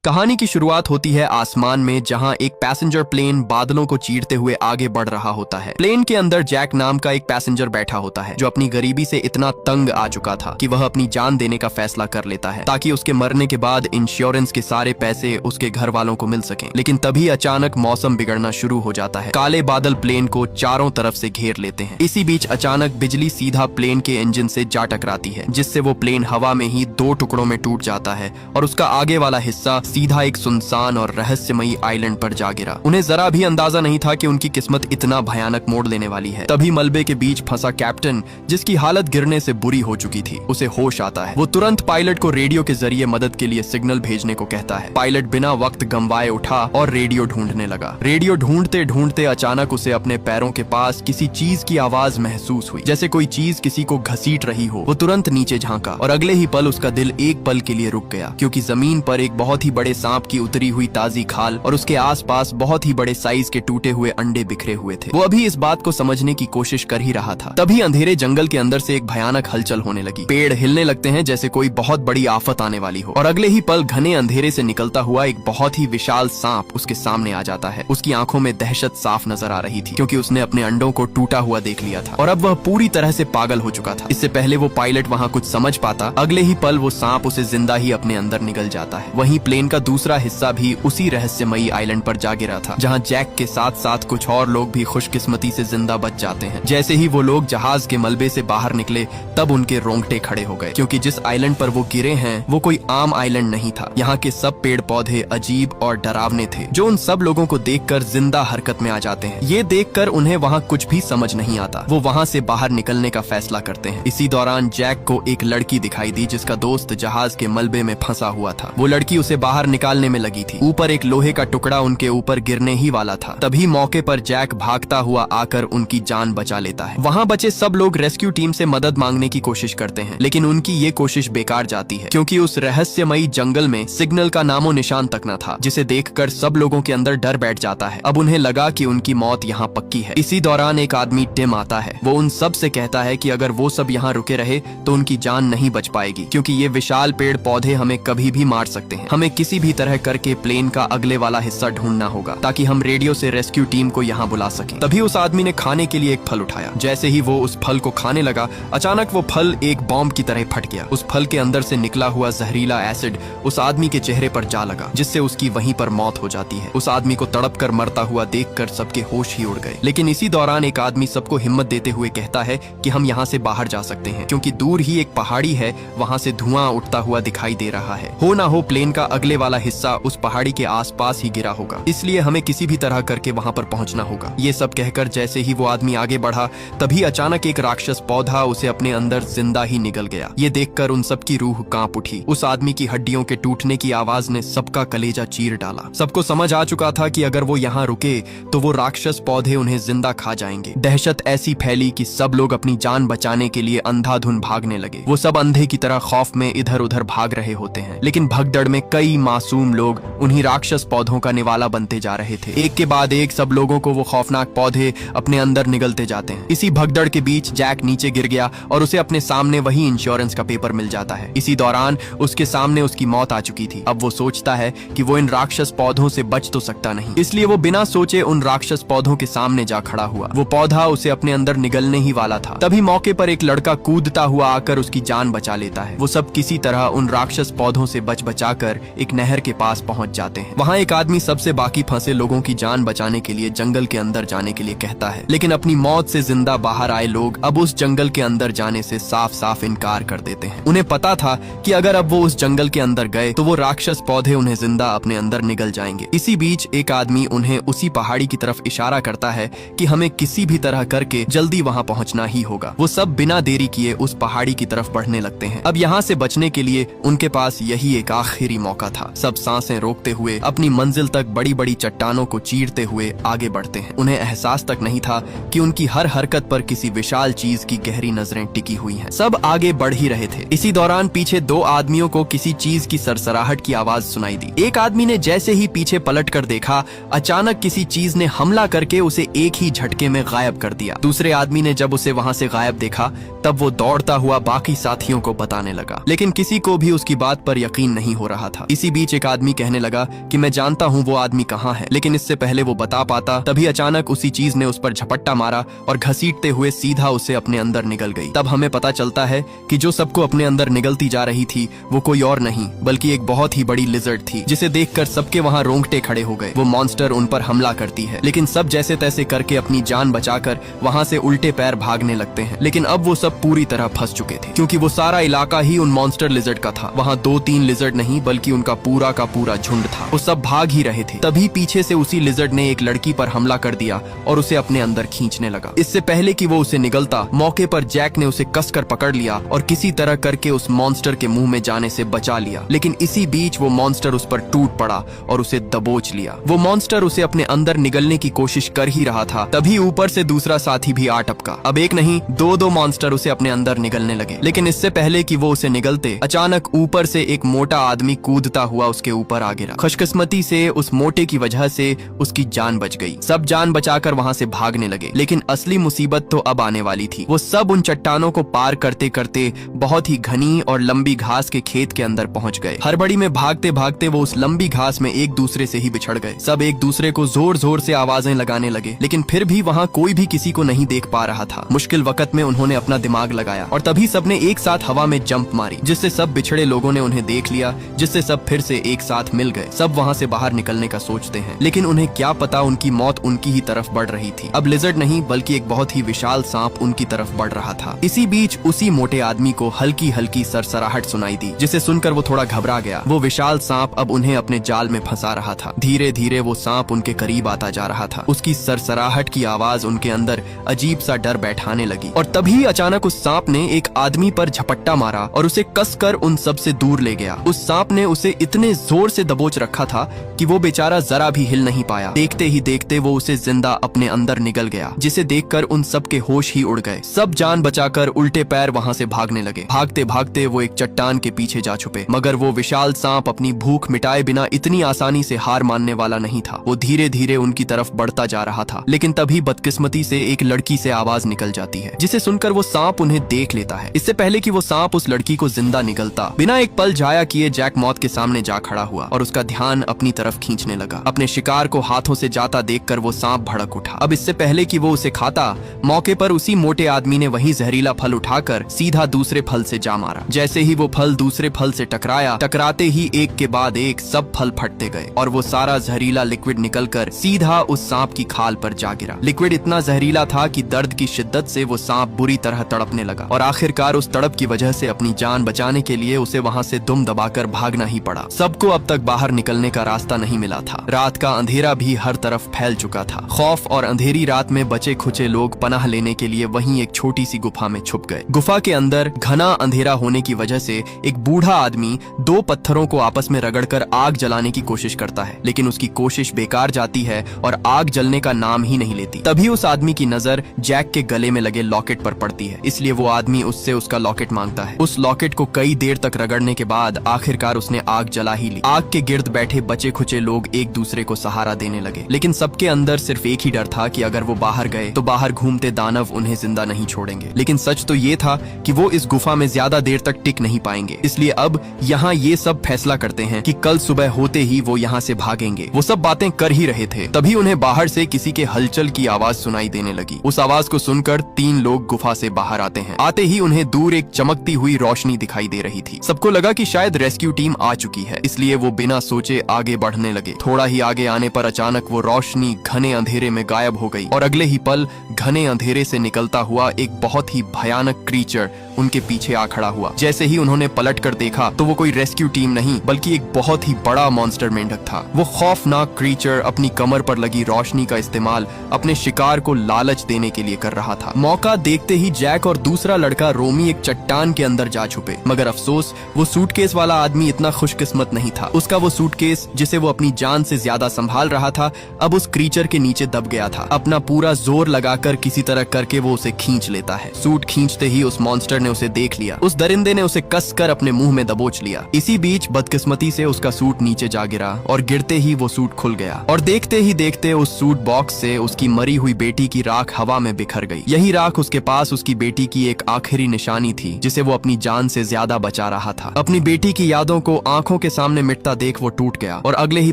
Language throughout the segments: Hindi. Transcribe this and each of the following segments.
कहानी की शुरुआत होती है आसमान में, जहां एक पैसेंजर प्लेन बादलों को चीरते हुए आगे बढ़ रहा होता है। प्लेन के अंदर जैक नाम का एक पैसेंजर बैठा होता है, जो अपनी गरीबी से इतना तंग आ चुका था कि वह अपनी जान देने का फैसला कर लेता है ताकि उसके मरने के बाद इंश्योरेंस के सारे पैसे उसके घर वालों को मिल सकें। लेकिन तभी अचानक मौसम बिगड़ना शुरू हो जाता है। काले बादल प्लेन को चारों तरफ से घेर लेते हैं। इसी बीच अचानक बिजली सीधा प्लेन के इंजन से जा टकराती है, जिससे वो प्लेन हवा में ही 2 टुकड़ों में टूट जाता है और उसका आगे वाला हिस्सा सीधा एक सुनसान और रहस्यमयी आइलैंड पर जा गिरा। उन्हें जरा भी अंदाजा नहीं था कि उनकी किस्मत इतना भयानक मोड़ लेने वाली है। तभी मलबे के बीच फंसा कैप्टन, जिसकी हालत गिरने से बुरी हो चुकी थी, उसे होश आता है। वो तुरंत पायलट को रेडियो के जरिए मदद के लिए सिग्नल भेजने को कहता है। पायलट बिना वक्त गंवाए उठा और रेडियो ढूंढने लगा। रेडियो ढूंढते ढूंढते अचानक उसे अपने पैरों के पास किसी चीज की आवाज महसूस हुई, जैसे कोई चीज किसी को घसीट रही हो। वो तुरंत नीचे झांका और अगले ही पल उसका दिल एक पल के लिए रुक गया, क्योंकि जमीन पर एक बहुत ही बड़े सांप की उतरी हुई ताजी खाल और उसके आसपास बहुत ही बड़े साइज के टूटे हुए अंडे बिखरे हुए थे। वो अभी इस बात को समझने की कोशिश कर ही रहा था, तभी अंधेरे जंगल के अंदर से एक भयानक हलचल होने लगी। पेड़ हिलने लगते हैं जैसे कोई बहुत बड़ी आफत आने वाली हो, और अगले ही पल घने अंधेरे से निकलता हुआ एक बहुत ही विशाल सांप उसके सामने आ जाता है। उसकी आंखों में दहशत साफ नजर आ रही थी, क्योंकि उसने अपने अंडों को टूटा हुआ देख लिया था और अब वह पूरी तरह से पागल हो चुका था। इससे पहले वो पायलट वहाँ कुछ समझ पाता, अगले ही पल वो सांप उसे जिंदा ही अपने अंदर निगल जाता है। वहीं प्लेन का दूसरा हिस्सा भी उसी रहस्यमयी आइलैंड पर जा गिरा था, जहां जैक के साथ साथ कुछ और लोग भी खुशकिस्मती से जिंदा बच जाते हैं। जैसे ही वो लोग जहाज के मलबे से बाहर निकले, तब उनके रोंगटे खड़े हो गए, क्योंकि जिस आइलैंड पर वो गिरे हैं वो कोई आम आइलैंड नहीं था। यहाँ के सब पेड़ पौधे अजीब और डरावने थे, जो उन सब लोगों को देखकर जिंदा हरकत में आ जाते हैं। ये देखकर उन्हें वहाँ कुछ भी समझ नहीं आता। वो वहाँ से बाहर निकलने का फैसला करते हैं। इसी दौरान जैक को एक लड़की दिखाई दी, जिसका दोस्त जहाज के मलबे में फंसा हुआ था। वो लड़की उसे बाहर निकालने में लगी थी। ऊपर एक लोहे का टुकड़ा उनके ऊपर गिरने ही वाला था। तभी मौके पर जैक भागता हुआ आकर उनकी जान बचा लेता है। वहाँ बचे सब लोग रेस्क्यू टीम से मदद मांगने की कोशिश करते हैं, लेकिन उनकी ये कोशिश बेकार जाती है, क्योंकि उस रहस्यमयी जंगल में सिग्नल का नामो निशान तक न था, जिसे देखकर सब लोगों के अंदर डर बैठ जाता है। अब उन्हें लगा कि उनकी मौत यहाँ पक्की है। इसी दौरान एक आदमी टिम आता है। वो उन सब से कहता है कि अगर वो सब यहाँ रुके रहे तो उनकी जान नहीं बच पाएगी, क्योंकि ये विशाल पेड़ पौधे हमें कभी भी मार सकते हैं। हमें किसी भी तरह करके प्लेन का अगले वाला हिस्सा ढूंढना होगा, ताकि हम रेडियो से रेस्क्यू टीम को यहाँ बुला सकें। तभी उस आदमी ने खाने के लिए एक फल उठाया। जैसे ही वो उस फल को खाने लगा, अचानक वो फल एक बॉम्ब की तरह फट गया। उस फल के अंदर से निकला हुआ जहरीला एसिड उस आदमी के चेहरे पर जा लगा, जिससे उसकी वहीं पर मौत हो जाती है। उस आदमी को तड़प कर मरता हुआ देखकर सबके होश ही उड़ गए। लेकिन इसी दौरान एक आदमी सबको हिम्मत देते हुए कहता है कि हम यहाँ से बाहर जा सकते हैं, क्योंकि दूर ही एक पहाड़ी है, वहाँ से धुआं उठता हुआ दिखाई दे रहा है। हो ना हो प्लेन का अगले वाला हिस्सा उस पहाड़ी के आसपास ही गिरा होगा, इसलिए हमें किसी भी तरह करके वहाँ पर पहुँचना होगा। ये सब कहकर जैसे ही वो आदमी आगे बढ़ा, तभी अचानक एक राक्षस पौधा उसे अपने अंदर जिंदा ही निगल गया। ये देखकर उन सबकी रूह कांप उठी। उस आदमी की हड्डियों के टूटने की आवाज ने सबका कलेजा चीर डाला। सबको समझ आ चुका था कि अगर वो यहाँ रुके तो वो राक्षस पौधे उन्हें जिंदा खा जाएंगे। दहशत ऐसी फैली कि सब लोग अपनी जान बचाने के लिए अंधाधुन भागने लगे। वो सब अंधे की तरह खौफ में इधर उधर भाग रहे होते हैं, लेकिन भगदड़ में कई मासूम लोग उन्हीं राक्षस पौधों का निवाला बनते जा रहे थे। एक के बाद एक सब लोगों को वो खौफनाक पौधे अपने अंदर निगलते जाते हैं। इसी भगदड़ के बीच जैक नीचे गिर गया और उसे अपने सामने वही इंश्योरेंस का पेपर मिल जाता है। इसी दौरान उसके सामने उसकी मौत आ चुकी थी। अब वो सोचता है कि वो इन राक्षस पौधों से बच तो सकता नहीं, इसलिए वो बिना सोचे उन राक्षस पौधों के सामने जा खड़ा हुआ। वो पौधा उसे अपने अंदर निगलने ही वाला था। तभी मौके पर एक लड़का कूदता हुआ आकर उसकी जान बचा लेता है। वो सब किसी तरह उन राक्षस पौधों से बचाकर एक नहर के पास पहुंच जाते हैं। वहाँ एक आदमी सबसे बाकी फंसे लोगों की जान बचाने के लिए जंगल के अंदर जाने के लिए कहता है, लेकिन अपनी मौत से जिंदा बाहर आए लोग अब उस जंगल के अंदर जाने से साफ साफ इनकार कर देते हैं। उन्हें पता था कि अगर अब वो उस जंगल के अंदर गए तो वो राक्षस पौधे उन्हें जिंदा अपने अंदर निगल जाएंगे। इसी बीच एक आदमी उन्हें उसी पहाड़ी की तरफ इशारा करता है कि हमें किसी भी तरह करके जल्दी वहाँ पहुँचना ही होगा। वो सब बिना देरी किए उस पहाड़ी की तरफ बढ़ने लगते हैं। अब यहाँ से बचने के लिए उनके पास यही एक आखिरी मौका था। सब सांसें रोकते हुए अपनी मंजिल तक बड़ी बड़ी चट्टानों को चीरते हुए आगे बढ़ते हैं। उन्हें एहसास तक नहीं था कि उनकी हर हरकत पर किसी विशाल चीज की गहरी नजरें टिकी हुई हैं। सब आगे बढ़ ही रहे थे। इसी दौरान पीछे 2 आदमियों को किसी चीज की सरसराहट की आवाज सुनाई दी। एक आदमी ने जैसे ही पीछे पलट कर देखा, अचानक किसी चीज ने हमला करके उसे एक ही झटके में गायब कर दिया। दूसरे आदमी ने जब उसे वहां से गायब देखा तब वो दौड़ता हुआ बाकी साथियों को बताने लगा, लेकिन किसी को भी उसकी बात पर यकीन नहीं हो रहा था। इसी बीच एक आदमी कहने लगा कि मैं जानता हूँ वो आदमी कहाँ है, लेकिन इससे पहले वो बता पाता तभी अचानक उसी चीज ने उस पर झपट्टा मारा और घसीटते हुए सीधा उसे अपने अंदर निगल गई। तब हमें पता चलता है कि जो सबको अपने अंदर निगलती जा रही थी वो कोई और नहीं बल्कि एक बहुत ही बड़ी लिजर्ड थी, जिसे देखकर सबके वहाँ रोंगटे खड़े हो गए। वो मॉन्स्टर उन पर हमला करती है, लेकिन सब जैसे तैसे करके अपनी जान बचाकर वहाँ से उल्टे पैर भागने लगते हैं। लेकिन अब वो सब पूरी तरह फंस चुके थे, क्योंकि वो सारा इलाका ही उन मॉन्स्टर लिजर्ड का था। वहाँ 2-3 लिजर्ड नहीं बल्कि उनका पूरा का पूरा झुंड था। वो सब भाग ही रहे थे। तभी पीछे से उसी लिजर्ड ने एक लड़की पर हमला कर दिया और उसे अपने अंदर खींचने लगा। इससे पहले कि वो उसे निगलता, मौके पर जैक ने उसे कसकर पकड़ लिया और किसी तरह करके उस मॉन्स्टर के मुंह में जाने से बचा लिया। लेकिन इसी बीच वो मॉन्स्टर उस पर टूट पड़ा और उसे दबोच लिया। वो मॉन्स्टर उसे अपने अंदर निगलने की कोशिश कर ही रहा था, तभी ऊपर से दूसरा साथी भी आ टपका। अब एक नहीं 2-2 मॉन्स्टर उसे अपने अंदर निगलने लगे। लेकिन इससे पहले कि वो उसे निगलते, अचानक ऊपर से एक मोटा आदमी कूदता हुआ उसके ऊपर आ गिरा। खुशकिस्मती से उस मोटे की वजह से उसकी जान बच गई। सब जान बचाकर वहाँ से भागने लगे, लेकिन असली मुसीबत तो अब आने वाली थी। वो सब उन चट्टानों को पार करते करते बहुत ही घनी और लंबी घास के खेत के अंदर पहुंच गए। हड़बड़ी में भागते भागते वो उस लंबी घास में एक दूसरे से ही बिछड़ गए। सब एक दूसरे को जोर जोर से आवाजें लगाने लगे, लेकिन फिर भी वहाँ कोई भी किसी को नहीं देख पा रहा था। मुश्किल वक्त में उन्होंने अपना दिमाग लगाया और तभी सबने एक साथ हवा में जंप मारी, जिससे सब बिछड़े लोगों ने उन्हें देख लिया, जिससे सब फिर से एक साथ मिल गए। सब वहाँ से बाहर निकलने का सोचते हैं, लेकिन उन्हें क्या पता उनकी मौत उनकी ही तरफ बढ़ रही थी। अब लिजर्ड नहीं बल्कि एक बहुत ही विशाल सांप उनकी तरफ बढ़ रहा था। इसी बीच उसी मोटे आदमी को हल्की हल्की सरसराहट सुनाई दी, जिसे सुनकर वो थोड़ा घबरा गया। वो विशाल सांप अब उन्हें अपने जाल में फंसा रहा था। धीरे धीरे वो सांप उनके करीब आता जा रहा था। उसकी सरसराहट की आवाज उनके अंदर अजीब सा डर बैठाने लगी और तभी अचानक उस सांप ने एक आदमी पर झपट्टा मारा और उसे कसकर उन सब से दूर ले गया। उस सांप ने उसे इतने जोर से दबोच रखा था कि वो बेचारा जरा भी हिल नहीं पाया। देखते ही देखते वो उसे जिंदा अपने अंदर निगल गया, जिसे देखकर उन सब के होश ही उड़ गए। सब जान बचाकर उल्टे पैर वहाँ से भागने लगे। भागते भागते वो एक चट्टान के पीछे जा छुपे, मगर वो विशाल सांप अपनी भूख मिटाए बिना इतनी आसानी से हार मानने वाला नहीं था। वो धीरे धीरे उनकी तरफ बढ़ता जा रहा था, लेकिन तभी बदकिस्मती से एक लड़की से आवाज निकल जाती है, जिसे सुनकर वो सांप उन्हें देख लेता है। इससे पहले कि वो सांप उस लड़की को जिंदा निगलता, बिना एक पल जाया किए जैक मौत के सामने जा खड़ा हुआ और उसका ध्यान अपनी तरफ खींचने लगा। अपने शिकार को हाथों से जाता देखकर वो सांप भड़क उठा। अब इससे पहले कि वो उसे खाता, मौके पर उसी मोटे आदमी ने वही जहरीला फल उठाकर सीधा दूसरे फल से जा मारा। जैसे ही वो फल दूसरे फल से टकराया, टकराते ही एक के बाद एक सब फल फटते गए और वो सारा जहरीला लिक्विड निकलकर सीधा उस सांप की खाल पर जा गिरा। लिक्विड इतना जहरीला था कि दर्द की शिद्दत से वो सांप बुरी तरह तड़पने लगा और आखिरकार उस तड़प की वजह से अपनी जान बचाने के लिए उसे वहाँ से दुम दबाकर भागना ही पड़ा। सबको अब तक बाहर निकलने का रास्ता नहीं मिला था। रात का अंधेरा भी हर तरफ फैल चुका था। खौफ और अंधेरी रात में बचे खुचे लोग पनाह लेने के लिए वहीं एक छोटी सी गुफा में छुप गए। गुफा के अंदर घना अंधेरा होने की वजह से एक बूढ़ा आदमी 2 पत्थरों को आपस में रगड़कर आग जलाने की कोशिश करता है, लेकिन उसकी कोशिश बेकार जाती है और आग जलने का नाम ही नहीं लेती। तभी उस आदमी की नजर जैक के गले में लगे लॉकेट पर पड़ती है, इसलिए वो आदमी उससे उसका लॉकेट मांगता है। उस लॉकेट को कई देर तक रगड़ने के बाद आखिरकार उसने आग जला ही ली। आग के गिर्द बैठे बचे खुचे लोग एक दूसरे को सहारा देने लगे, लेकिन सबके अंदर सिर्फ एक ही डर था कि अगर वो बाहर गए तो बाहर घूमते दानव उन्हें जिंदा नहीं छोड़ेंगे। लेकिन सच तो ये था कि वो इस गुफा में ज्यादा देर तक टिक नहीं पाएंगे, इसलिए अब यहाँ ये सब फैसला करते हैं कि कल सुबह होते ही वो यहाँ से भागेंगे। वो सब बातें कर ही रहे थे, तभी उन्हें बाहर से किसी के हलचल की आवाज सुनाई देने लगी। उस आवाज को सुनकर 3 लोग गुफा से बाहर आते हैं। आते ही उन्हें दूर एक चमकती हुई रोशनी दिखाई दे रही थी। सबको लगा कि शायद रेस्क्यू टीम आ चुकी है, इसलिए वो बिना सोचे आगे बढ़ने लगे। थोड़ा ही आगे आने पर अचानक वो रोशनी घने अंधेरे में गायब हो गई और अगले ही पल घने अंधेरे से निकलता हुआ एक बहुत ही भयानक क्रीचर उनके पीछे आ खड़ा हुआ। जैसे ही उन्होंने पलट कर देखा तो वो कोई रेस्क्यू टीम नहीं बल्कि एक बहुत ही बड़ा मॉन्स्टर मेंढक था। वो खौफनाक क्रीचर अपनी कमर पर लगी रोशनी का इस्तेमाल अपने शिकार को लालच देने के लिए कर रहा था। मौका देखते ही जैक और दूसरा लड़का रोमी एक चट्टान के अंदर जा छुपे, मगर अफसोस वो सूटकेस वाला आदमी इतना खुशकिस्मत नहीं था। उसका वो सूटकेस जिसे वो अपनी जान से ज्यादा संभाल रहा था अब उस क्रीचर के नीचे दब गया था। अपना पूरा जोर लगाकर किसी तरह करके वो उसे खींच लेता है। सूट खींचते ही उस मॉन्स्टर ने उसे देख लिया। उस दरिंदे ने उसे कसकर अपने मुंह में दबोच लिया। इसी बीच बदकिस्मती से उसका सूट नीचे जा गिरा और गिरते ही वो सूट खुल गया और देखते ही देखते उस सूट बॉक्स से उसकी मरी हुई बेटी की राख हवा में बिखर गई। यही राख उसके पास उसकी बेटी बेटी की एक आखिरी निशानी थी जिसे वो अपनी जान से ज्यादा बचा रहा था। अपनी बेटी की यादों को आंखों के सामने मिटता देख वो टूट गया और अगले ही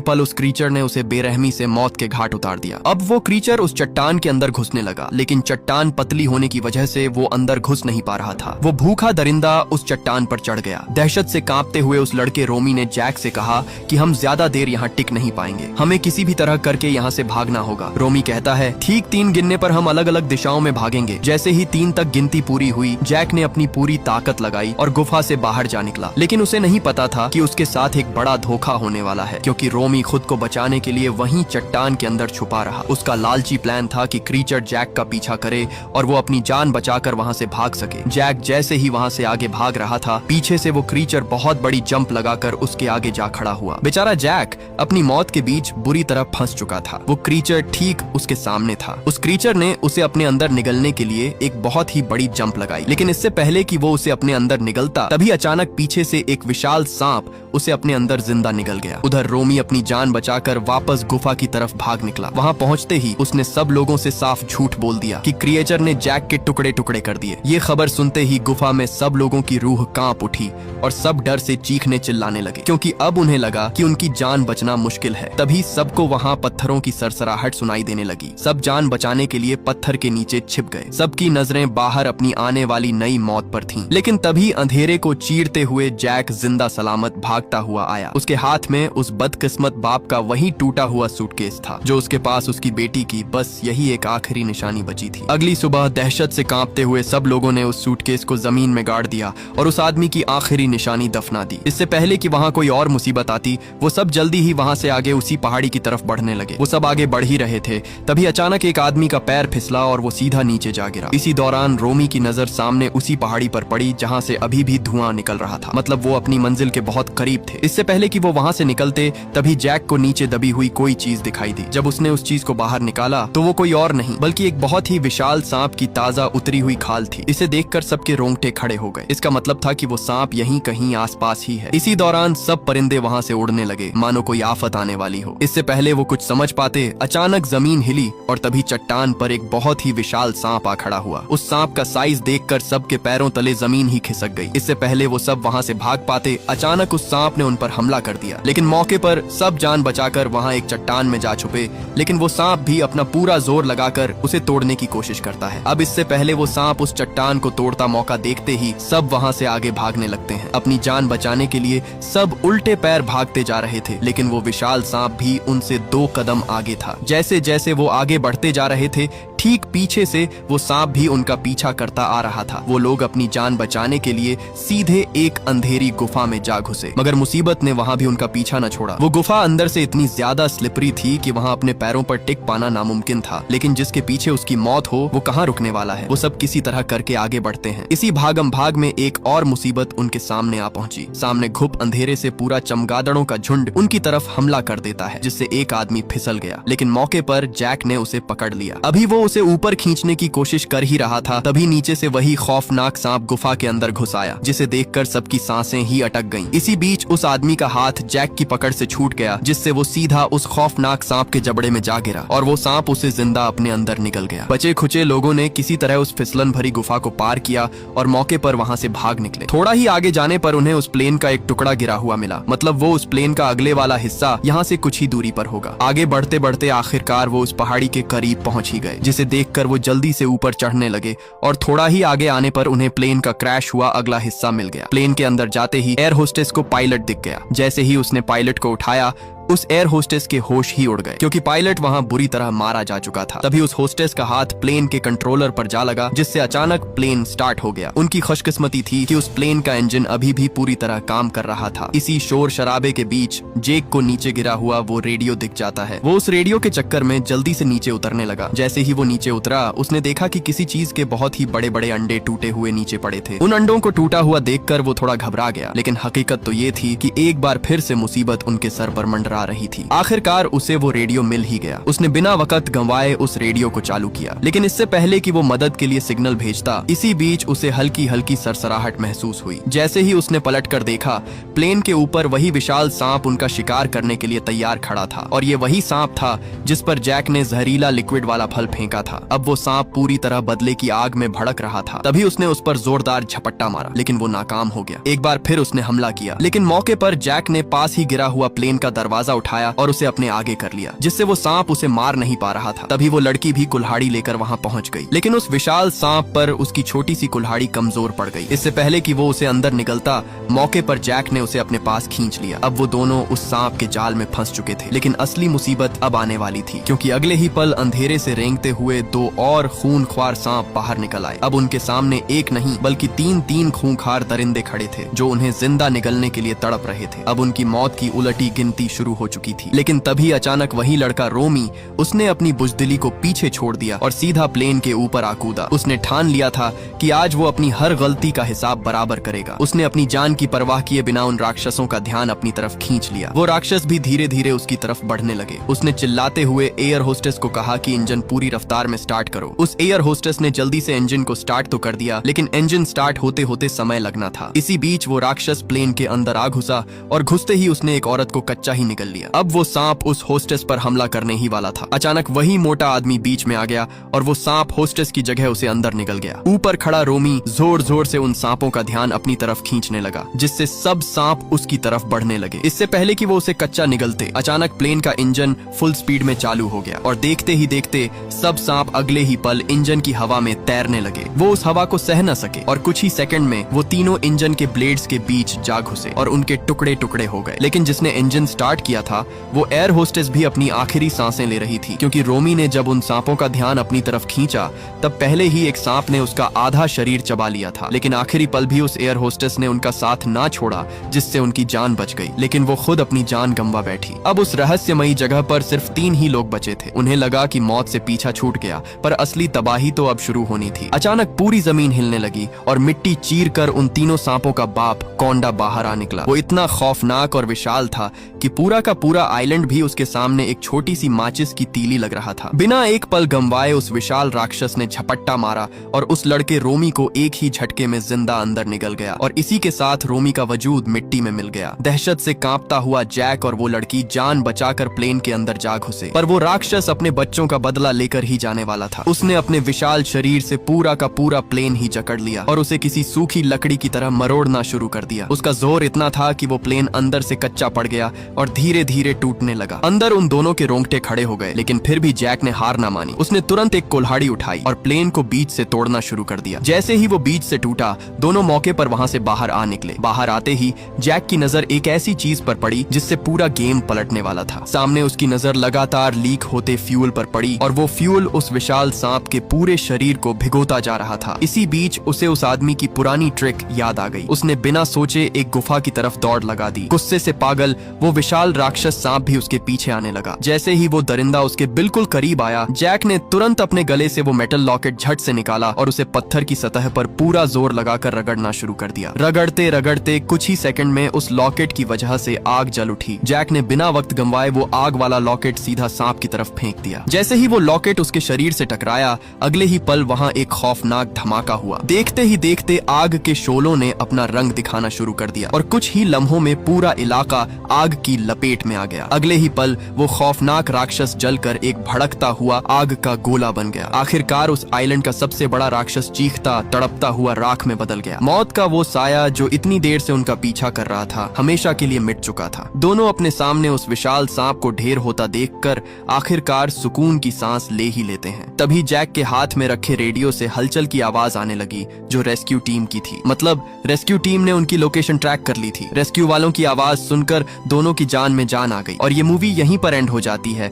पल उस क्रीचर ने उसे बेरहमी से मौत के घाट उतार दिया। अब वो क्रीचर उस चट्टान के अंदर घुसने लगा, लेकिन चट्टान पतली होने की वजह से वो अंदर घुस नहीं पा रहा था। वो भूखा दरिंदा उस चट्टान पर चढ़ गया। दहशत से कांपते हुए उस लड़के रोमी ने जैक से कहा कि हम ज्यादा देर यहाँ टिक नहीं पाएंगे, हमें किसी भी तरह करके यहाँ से भागना होगा। रोमी कहता है ठीक 3 गिनने पर हम अलग अलग दिशाओं में भागेंगे। जैसे ही 3 तक गिनती पूरी हुई, जैक ने अपनी पूरी ताकत लगाई और गुफा से बाहर जा निकला। लेकिन उसे नहीं पता था कि उसके साथ एक बड़ा धोखा होने वाला है, क्योंकि रोमी खुद को बचाने के लिए वहीं चट्टान के अंदर छुपा रहा। उसका लालची प्लान था कि क्रीचर जैक का पीछा करे और वो अपनी जान बचाकर वहां से भाग सके। जैक जैसे ही वहां से आगे भाग रहा था, पीछे से वो क्रीचर बहुत बड़ी जंप लगाकर उसके आगे जा खड़ा हुआ। बेचारा जैक अपनी मौत के बीच बुरी तरह फंस चुका था। वो क्रीचर ठीक उसके सामने था। उस क्रीचर ने उसे अपने अंदर निगलने के लिए एक बहुत ही बड़ी जंप लगाई, लेकिन इससे पहले कि वो उसे अपने अंदर निगलता, तभी अचानक पीछे से एक विशाल सांप उसे अपने अंदर जिंदा निगल गया। उधर रोमी अपनी जान बचाकर वापस गुफा की तरफ भाग निकला। वहां पहुंचते ही उसने सब लोगों से साफ झूठ बोल दिया कि क्रिएचर ने जैक के टुकड़े टुकड़े कर दिए। ये खबर सुनते ही गुफा में सब लोगों की रूह कांप उठी और सब डर से चीखने चिल्लाने लगे, क्योंकि अब उन्हें लगा कि उनकी जान बचना मुश्किल है। तभी सबको वहां पत्थरों की सरसराहट सुनाई देने लगी। सब जान बचाने के लिए पत्थर के नीचे छिप गए। सबकी नजरें बाहर अपनी आने वाली नई मौत पर थीं। लेकिन तभी अंधेरे को चीरते हुए जैक जिंदा सलामत भागता हुआ आया। उसके हाथ में उस बदकिस्मत बाप का वही टूटा हुआ सूटकेस था जो उसके पास उसकी बेटी की बस यही एक आखिरी निशानी बची थी। अगली सुबह दहशत से कांपते हुए सब लोगों ने उस सूटकेस को जमीन में गाड़ दिया और उस आदमी की आखिरी निशानी दफना दी। इससे पहले कि वहां कोई और मुसीबत आती, वो सब जल्दी ही वहां से आगे उसी पहाड़ी की तरफ बढ़ने लगे। वो सब आगे बढ़ ही रहे थे, तभी अचानक एक आदमी का पैर फिसला और वो सीधा नीचे जा गिरा। इसी दौरान रोमी की नजर सामने उसी पहाड़ी पर पड़ी जहां से अभी भी धुआं निकल रहा था। मतलब वो अपनी मंजिल के बहुत करीब थे। इससे पहले कि वो वहां से निकलते, तभी जैक को नीचे दबी हुई कोई चीज दिखाई दी। जब उसने उस चीज को बाहर निकाला तो वो कोई और नहीं बल्कि एक बहुत ही विशाल सांप की ताजा उतरी हुई खाल थी। इसे देखकर सबके रोंगटे खड़े हो गए। इसका मतलब था कि वो सांप यहीं कहीं आसपास ही है। इसी दौरान सब परिंदे वहां से उड़ने लगे, मानो कोई आफत आने वाली हो। इससे पहले वो कुछ समझ पाते, अचानक जमीन हिली और तभी चट्टान पर एक बहुत ही विशाल सांप आ खड़ा हुआ। उस सांप का साइज देखकर सबके पैरों तले जमीन ही खिसक गई। इससे पहले वो सब वहां से भाग पाते, अचानक उस सांप ने उन पर हमला कर दिया। लेकिन मौके पर सब जान बचाकर वहां एक चट्टान में जा छुपे। लेकिन वो सांप भी अपना पूरा जोर लगाकर उसे तोड़ने की कोशिश करता है। अब इससे पहले वो सांप उस चट्टान को तोड़ता मौका देखते ही सब वहां से आगे भागने लगते हैं। अपनी जान बचाने के लिए सब उल्टे पैर भागते जा रहे थे, लेकिन वो विशाल सांप भी उनसे 2 कदम आगे था। जैसे जैसे वो आगे बढ़ते जा रहे थे, ठीक पीछे से वो सांप भी उनका पीछा करता आ रहा था। वो लोग अपनी जान बचाने के लिए सीधे एक अंधेरी गुफा में जा घुसे, मगर मुसीबत ने वहां भी उनका पीछा न छोड़ा। वो गुफा अंदर से इतनी ज्यादा स्लिपरी थी कि वहां अपने पैरों पर टिक पाना नामुमकिन था। लेकिन जिसके पीछे उसकी मौत हो, वो कहाँ रुकने वाला है। वो सब किसी तरह करके आगे बढ़ते हैं। इसी भागम भाग में एक और मुसीबत उनके सामने आ पहुंची। सामने घुप अंधेरे से पूरा चमगादड़ों का झुंड उनकी तरफ हमला कर देता है, जिससे एक आदमी फिसल गया। लेकिन मौके पर जैक ने उसे पकड़ लिया। अभी वो उसे ऊपर खींचने की कोशिश कर ही रहा था, तभी नीचे से वही खौफनाक सांप गुफा के अंदर घुस आया, जिसे देखकर सबकी सांसें ही अटक गईं। इसी बीच उस आदमी का हाथ जैक की पकड़ से छूट गया, जिससे वो सीधा उस खौफनाक सांप के जबड़े में जा गिरा और वो सांप उसे जिंदा अपने अंदर निकल गया। बचे खुचे लोगों ने किसी तरह उस फिसलन भरी गुफा को पार किया और मौके पर वहां से भाग निकले। थोड़ा ही आगे जाने पर उन्हें उस प्लेन का एक टुकड़ा गिरा हुआ मिला। मतलब वो उस प्लेन का अगले वाला हिस्सा यहाँ से कुछ ही दूरी पर होगा। आगे बढ़ते बढ़ते आखिरकार वो उस पहाड़ी के करीब पहुंच ही गए, जिसे देखकर वो जल्दी से ऊपर चढ़ने लगे और थोड़ा ही आगे आने पर उन्हें प्लेन का क्रैश हुआ अगला हिस्सा मिल गया। प्लेन के अंदर जाते ही एयर होस्टेस को पायलट दिख गया। जैसे ही उसने पायलट को उठाया, उस एयर होस्टेस के होश ही उड़ गए, क्योंकि पायलट वहां बुरी तरह मारा जा चुका था। तभी उस होस्टेस का हाथ प्लेन के कंट्रोलर पर जा लगा, जिससे अचानक प्लेन स्टार्ट हो गया। उनकी खुशकिस्मती थी कि उस प्लेन का इंजन अभी भी पूरी तरह काम कर रहा था। इसी शोर शराबे के बीच जेक को नीचे गिरा हुआ वो रेडियो दिख जाता है। वो उस रेडियो के चक्कर में जल्दी से नीचे उतरने लगा। जैसे ही वो नीचे उतरा, उसने देखा कि किसी चीज के बहुत ही बड़े बड़े अंडे टूटे हुए नीचे पड़े थे। उन अंडों को टूटा हुआ देखकर वो थोड़ा घबरा गया, लेकिन हकीकत तो ये थी कि एक बार फिर से मुसीबत उनके सर पर मंडरा आ रही थी। आखिरकार उसे वो रेडियो मिल ही गया। उसने बिना वक्त गंवाए उस रेडियो को चालू किया, लेकिन इससे पहले कि वो मदद के लिए सिग्नल भेजता, इसी बीच उसे हल्की हल्की सरसराहट महसूस हुई। जैसे ही उसने पलट कर देखा, प्लेन के ऊपर वही विशाल सांप उनका शिकार करने के लिए तैयार खड़ा था, और ये वही सांप था जिस पर जैक ने जहरीला लिक्विड वाला फल फेंका था। अब वो सांप पूरी तरह बदले की आग में भड़क रहा था। तभी उसने उस पर जोरदार झपट्टा मारा, लेकिन वो नाकाम हो गया। एक बार फिर उसने हमला किया, लेकिन मौके पर जैक ने पास ही गिरा हुआ प्लेन का दरवाजा उठाया और उसे अपने आगे कर लिया, जिससे वो सांप उसे मार नहीं पा रहा था। तभी वो लड़की भी कुल्हाड़ी लेकर वहां पहुंच गई, लेकिन उस विशाल सांप पर उसकी छोटी सी कुल्हाड़ी कमजोर पड़ गई। इससे पहले कि वो उसे अंदर निकलता, मौके पर जैक ने उसे अपने पास खींच लिया। अब वो दोनों उस सांप के जाल में फंस चुके थे, लेकिन असली मुसीबत अब आने वाली थी, क्योंकि अगले ही पल अंधेरे से रेंगते हुए दो और खूनख्वार सांप बाहर निकल आए। अब उनके सामने एक नहीं बल्कि तीन खूंखार दरिंदे खड़े थे, जो उन्हें जिंदा निगलने के लिए तड़प रहे थे। अब उनकी मौत की उलटी गिनती शुरू हो चुकी थी, लेकिन तभी अचानक वही लड़का रोमी, उसने अपनी बुजदिली को पीछे छोड़ दिया और सीधा प्लेन के ऊपर आ कूदा। उसने ठान लिया था कि आज वो अपनी हर गलती का हिसाब बराबर करेगा। उसने अपनी जान की परवाह किए बिना उन राक्षसों का ध्यान अपनी तरफ खींच लिया। वो राक्षस भी धीरे धीरे उसकी तरफ बढ़ने लगे। उसने चिल्लाते हुए एयर होस्टेस को कहा कि इंजन पूरी रफ्तार में स्टार्ट करो। उस एयर होस्टेस ने जल्दी से इंजन को स्टार्ट तो कर दिया, लेकिन इंजन स्टार्ट होते होते समय लगना था। इसी बीच वो राक्षस प्लेन के अंदर आ घुसा और घुसते ही उसने एक औरत को कच्चा ही निगल लिया। अब वो सांप उस होस्टेस पर हमला करने ही वाला था। अचानक वही मोटा आदमी बीच में आ गया और वो सांप होस्टेस की जगह उसे अंदर निगल गया। ऊपर खड़ा रोमी जोर जोर से उन सांपों का ध्यान अपनी तरफ खींचने लगा, जिससे सब सांप उसकी तरफ बढ़ने लगे। इससे पहले कि वो उसे कच्चा निगलते, अचानक प्लेन का इंजन फुल स्पीड में चालू हो गया और देखते ही देखते सब सांप अगले ही पल इंजन की हवा में तैरने लगे। वो उस हवा को सह न सके और कुछ ही सेकंड में वो तीनों इंजन के ब्लेड्स के बीच जा घुसे और उनके टुकड़े टुकड़े हो गए। लेकिन जिसने इंजन स्टार्ट किया था, वो एयर होस्टेस भी अपनी आखिरी सांसें ले रही थी, क्योंकि रोमी ने जब उन सांपों का ध्यान अपनी तरफ खींचा, तब पहले ही एक सांप ने उसका आधा शरीर चबा लिया था। लेकिन आखिरी पल भी उस एयर होस्टेस ने उनका साथ ना छोड़ा, जिससे उनकी जान बच गई, लेकिन वो खुद अपनी जान गंवा बैठी। अब उस रहस्यमयी जगह पर सिर्फ 3 ही लोग बचे थे। उन्हें लगा कि मौत से पीछा छूट गया, पर असली तबाही तो अब शुरू होनी थी। अचानक पूरी जमीन हिलने लगी और मिट्टी चीर कर उन तीनों सांपों का बाप कोंडा बाहर आ निकला। वो इतना खौफनाक और विशाल था कि पूरा का पूरा आइलैंड भी उसके सामने एक छोटी सी माचिस की तीली लग रहा था। बिना एक पल गंवाए उस विशाल राक्षस ने झपट्टा मारा और उस लड़के रोमी को एक ही झटके में जिंदा अंदर निगल गया, और इसी के साथ रोमी का वजूद मिट्टी में मिल गया। दहशत से कांपता हुआ जैक और वो लड़की जान बचाकर प्लेन के अंदर जा घुसे, पर वो राक्षस अपने बच्चों का बदला लेकर ही जाने वाला था। उसने अपने विशाल शरीर से पूरा का पूरा प्लेन ही जकड़ लिया और उसे किसी सूखी लकड़ी की तरह मरोड़ना शुरू कर दिया। उसका जोर इतना था कि वो प्लेन अंदर से कच्चा पड़ गया और धीरे धीरे टूटने लगा। अंदर उन दोनों के रोंगटे खड़े हो गए, लेकिन फिर भी जैक ने हार ना मानी। उसने तुरंत एक कुल्हाड़ी उठाई और प्लेन को बीच से तोड़ना शुरू कर दिया। जैसे ही वो बीच से टूटा, दोनों मौके पर वहां से बाहर आ निकले। बाहर आते ही जैक की नजर एक ऐसी चीज पर पड़ी जिससे पूरा गेम पलटने वाला था। सामने उसकी नजर लगातार लीक होते फ्यूल पर पड़ी और वो फ्यूल उस विशाल सांप के पूरे शरीर को भिगोता जा रहा था। इसी बीच उसे उस आदमी की पुरानी ट्रिक याद आ गई। उसने बिना सोचे एक गुफा की तरफ दौड़ लगा दी। गुस्से से पागल वो विशाल राक्षस सांप भी उसके पीछे आने लगा। जैसे ही वो दरिंदा उसके बिल्कुल करीब आया, जैक ने तुरंत अपने गले से वो मेटल लॉकेट झट से निकाला और उसे पत्थर की सतह पर पूरा जोर लगाकर रगड़ना शुरू कर दिया। रगड़ते रगड़ते कुछ ही सेकंड में उस लॉकेट की वजह से आग जल उठी। जैक ने बिना वक्त गंवाए वो आग वाला लॉकेट सीधा सांप की तरफ फेंक दिया। जैसे ही वो लॉकेट उसके शरीर से टकराया, अगले ही पल वहां एक खौफनाक धमाका हुआ। देखते ही देखते आग के शोलों ने अपना रंग दिखाना शुरू कर दिया और कुछ ही लम्हों में पूरा इलाका आग की लपेट में आ गया। अगले ही पल वो खौफनाक राक्षस जलकर एक भड़कता हुआ आग का गोला बन गया। आखिरकार उस आइलैंड का सबसे बड़ा राक्षस चीखता तड़पता हुआ राख में बदल गया। मौत का वो साया जो इतनी देर से उनका पीछा कर रहा था, हमेशा के लिए मिट चुका था। दोनों अपने सामने उस विशाल सांप को ढेर होता देखकर आखिरकार सुकून की सांस ले ही लेते हैं। तभी जैक के हाथ में रखे रेडियो से हलचल की आवाज आने लगी, जो रेस्क्यू टीम की थी। मतलब रेस्क्यू टीम ने उनकी लोकेशन ट्रैक कर ली थी। रेस्क्यू वालों की आवाज सुनकर दोनों की जान में जान आ गई और ये मूवी यहीं पर एंड हो जाती है।